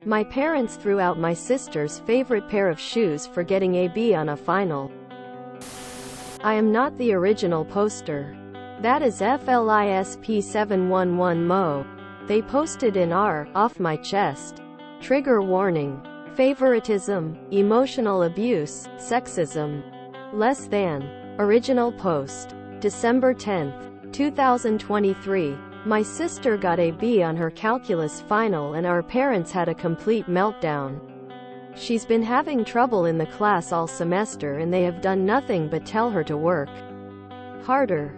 My parents threw out my sister's favorite pair of shoes for getting a B on a final. I am not the original poster. That is FLISP711 Mo. They posted in R, off my chest. Trigger warning. Favoritism, emotional abuse, sexism. Less than. Original post. December 10th, 2023. My sister got a B on her calculus final and our parents had a complete meltdown. She's been having trouble in the class all semester and they have done nothing but tell her to work harder.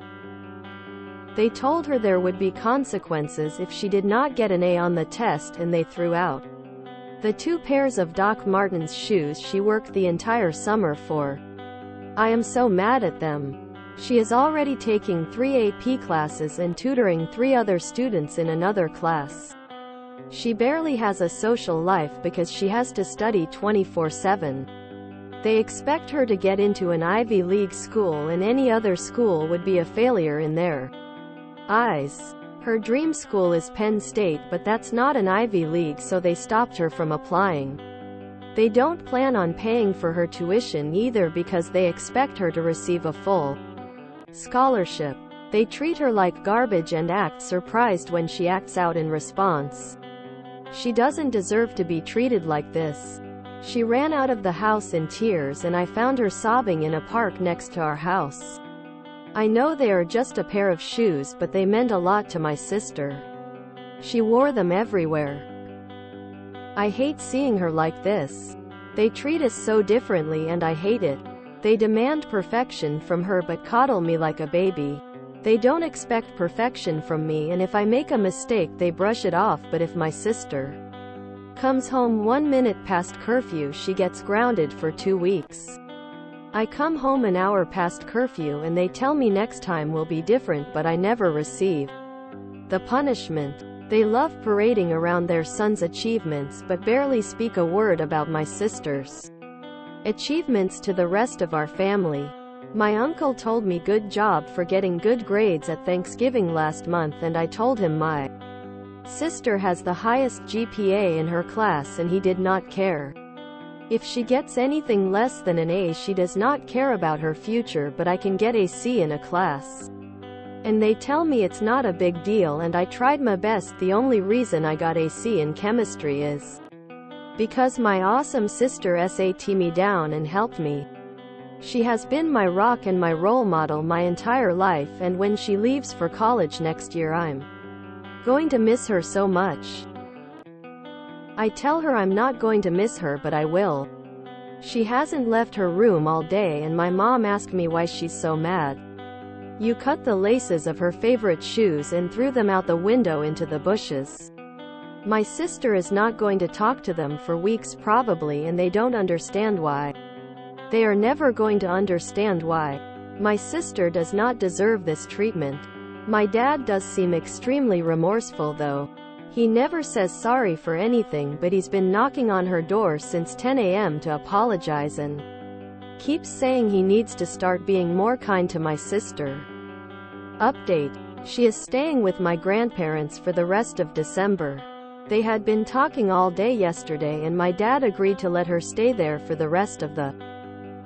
They told her there would be consequences if she did not get an A on the test, and they threw out the 2 pairs of Doc Martens shoes she worked the entire summer for. I am so mad at them. She is already taking 3 AP classes and tutoring 3 other students in another class. She barely has a social life because she has to study 24/7. They expect her to get into an Ivy League school, and any other school would be a failure in their eyes. Her dream school is Penn State, but that's not an Ivy League, so they stopped her from applying. They don't plan on paying for her tuition either because they expect her to receive a full scholarship. They treat her like garbage and act surprised when she acts out in response. She doesn't deserve to be treated like this. She ran out of the house in tears and I found her sobbing in a park next to our house. I know they are just a pair of shoes, but they meant a lot to my sister. She wore them everywhere. I hate seeing her like this. They treat us so differently and I hate it. They demand perfection from her but coddle me like a baby. They don't expect perfection from me, and if I make a mistake they brush it off, but if my sister comes home 1 minute past curfew she gets grounded for 2 weeks. I come home an hour past curfew and they tell me next time will be different, but I never receive the punishment. They love parading around their son's achievements but barely speak a word about my sister's achievements to the rest of our family. My uncle told me good job for getting good grades at Thanksgiving last month, and I told him my sister has the highest GPA in her class and he did not care. If she gets anything less than an A she does not care about her future, but I can get a C in a class. And they tell me it's not a big deal, and I tried my best. The only reason I got a C in chemistry is because my awesome sister SAT me down and helped me. She has been my rock and my role model my entire life, and when she leaves for college next year I'm going to miss her so much. I tell her I'm not going to miss her, but I will. She hasn't left her room all day and my mom asked me why she's so mad. You cut the laces of her favorite shoes and threw them out the window into the bushes. My sister is not going to talk to them for weeks probably, and they don't understand why. They are never going to understand why. My sister does not deserve this treatment. My dad does seem extremely remorseful though. He never says sorry for anything, but he's been knocking on her door since 10 a.m. to apologize and keeps saying he needs to start being more kind to my sister. Update. She is staying with my grandparents for the rest of December. They had been talking all day yesterday and my dad agreed to let her stay there for the rest of the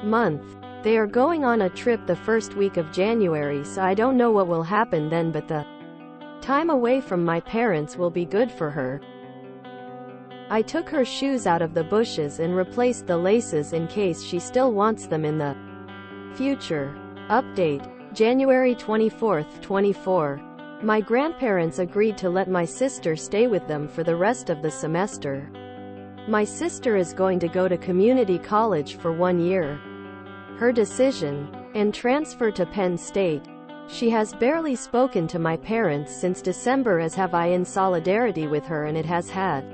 month. They are going on a trip the first week of January, so I don't know what will happen then, but the time away from my parents will be good for her. I took her shoes out of the bushes and replaced the laces in case she still wants them in the future. Update. January 24th, 24. My grandparents agreed to let my sister stay with them for the rest of the semester. My sister is going to go to community college for 1 year. Her decision, and transfer to Penn State. She has barely spoken to my parents since December, as have I, in solidarity with her, and it has had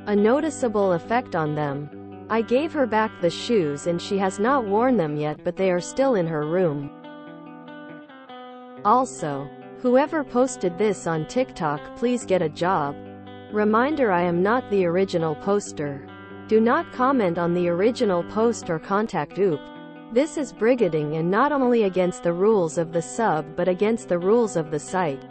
a noticeable effect on them. I gave her back the shoes and she has not worn them yet, but they are still in her room. Also, whoever posted this on TikTok, please get a job. Reminder: I am not the original poster. Do not comment on the original post or contact OOP. This is brigading, and not only against the rules of the sub but against the rules of the site.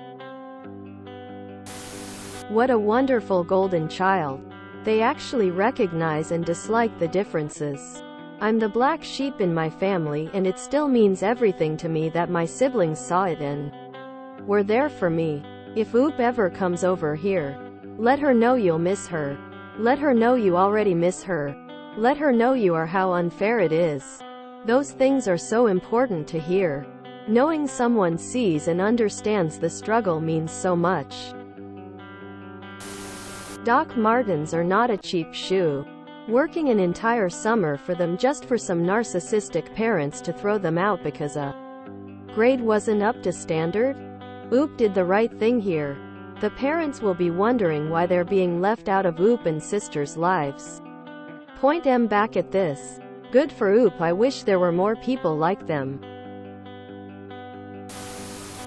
What a wonderful golden child. They actually recognize and dislike the differences. I'm the black sheep in my family, and it still means everything to me that my siblings saw it and were there for me. If Oop ever comes over here, let her know you'll miss her. Let her know you already miss her. Let her know you are how unfair it is. Those things are so important to hear. Knowing someone sees and understands the struggle means so much. Doc Martens are not a cheap shoe. Working an entire summer for them just for some narcissistic parents to throw them out because a grade wasn't up to standard? Oop did the right thing here. The parents will be wondering why they're being left out of Oop and sister's lives. Point em back at this. Good for Oop. I wish there were more people like them.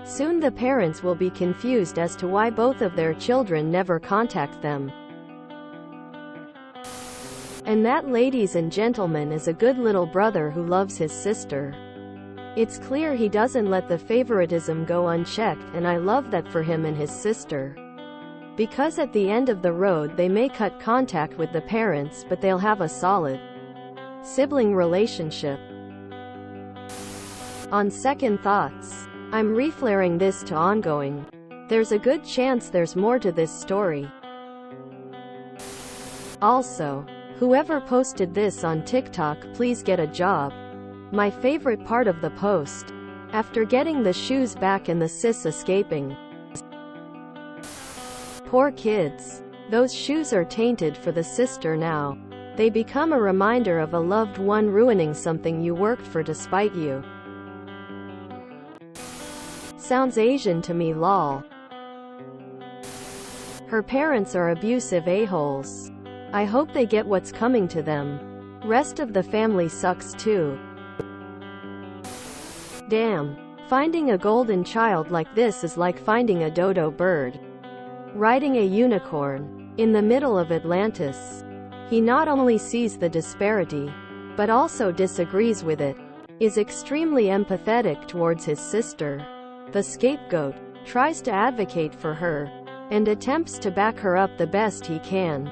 Soon the parents will be confused as to why both of their children never contact them. And that, ladies and gentlemen, is a good little brother who loves his sister. It's clear he doesn't let the favoritism go unchecked, and I love that for him and his sister. Because at the end of the road they may cut contact with the parents, but they'll have a solid sibling relationship. On second thoughts, I'm reflaring this to ongoing. There's a good chance there's more to this story. Also, whoever posted this on TikTok, please get a job. My favorite part of the post. After getting the shoes back and the sis escaping. Poor kids. Those shoes are tainted for the sister now. They become a reminder of a loved one ruining something you worked for despite you. Sounds Asian to me, lol. Her parents are abusive a-holes. I hope they get what's coming to them. Rest of the family sucks too. Damn. Finding a golden child like this is like finding a dodo bird. Riding a unicorn. In the middle of Atlantis. He not only sees the disparity, but also disagrees with it. Is extremely empathetic towards his sister. The scapegoat. Tries to advocate for her. And attempts to back her up the best he can.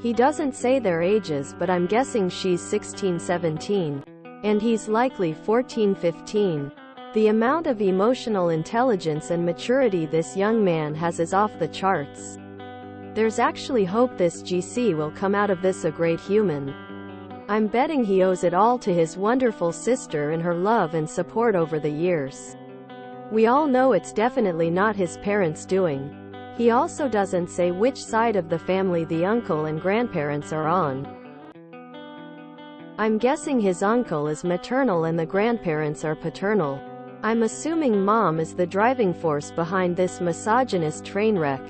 He doesn't say their ages, but I'm guessing she's 16-17. And he's likely 14-15. The amount of emotional intelligence and maturity this young man has is off the charts. There's actually hope this GC will come out of this a great human. I'm betting he owes it all to his wonderful sister and her love and support over the years. We all know it's definitely not his parents' doing. He also doesn't say which side of the family the uncle and grandparents are on. I'm guessing his uncle is maternal and the grandparents are paternal. I'm assuming mom is the driving force behind this misogynist train wreck.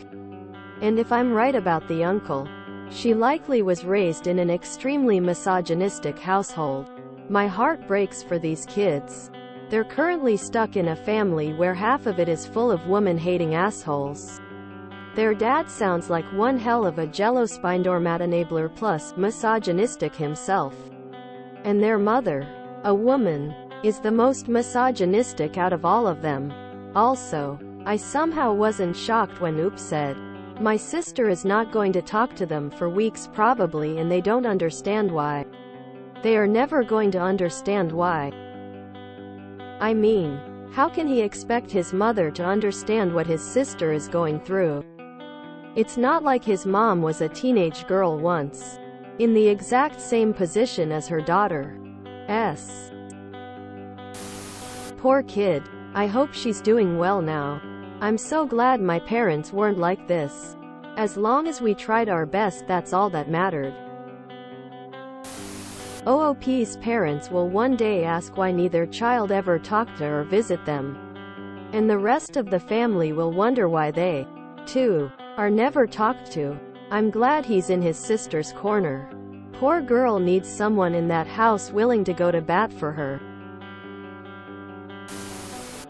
And if I'm right about the uncle, she likely was raised in an extremely misogynistic household. My heart breaks for these kids. They're currently stuck in a family where half of it is full of woman-hating assholes. Their dad sounds like one hell of a jello spine-doormat enabler plus misogynistic himself. And their mother, a woman, is the most misogynistic out of all of them. Also, I somehow wasn't shocked when Oop said, "My sister is not going to talk to them for weeks probably, and they don't understand why." They are never going to understand why. I mean, how can he expect his mother to understand what his sister is going through? It's not like his mom was a teenage girl once, in the exact same position as her daughter. Poor kid. I hope she's doing well now. I'm so glad my parents weren't like this. As long as we tried our best, that's all that mattered. OOP's parents will one day ask why neither child ever talked to or visit them. And the rest of the family will wonder why they, too, are never talked to. I'm glad he's in his sister's corner. Poor girl needs someone in that house willing to go to bat for her.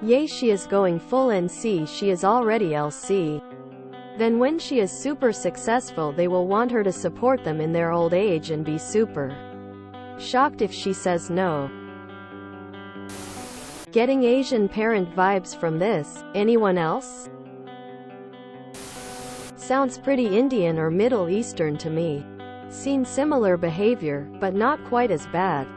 Yay, she is going full NC. She is already LC. Then when she is super successful, they will want her to support them in their old age and be super shocked if she says no. Getting Asian parent vibes from this. Anyone else? Sounds pretty Indian or Middle Eastern to me. Seen similar behavior, but not quite as bad.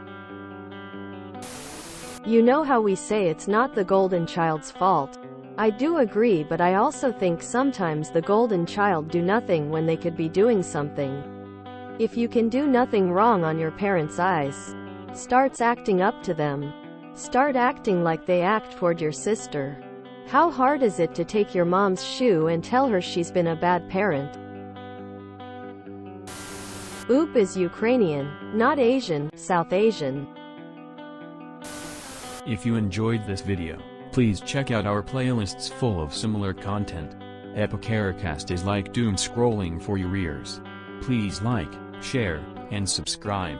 You know how we say it's not the golden child's fault? I do agree, but I also think sometimes the golden child do nothing when they could be doing something. If you can do nothing wrong on your parents' eyes, starts acting up to them. Start acting like they act toward your sister. How hard is it to take your mom's shoe and tell her she's been a bad parent? Oop is Ukrainian, not Asian, South Asian. If you enjoyed this video, please check out our playlists full of similar content. Epicaricast is like doom scrolling for your ears. Please like, share, and subscribe.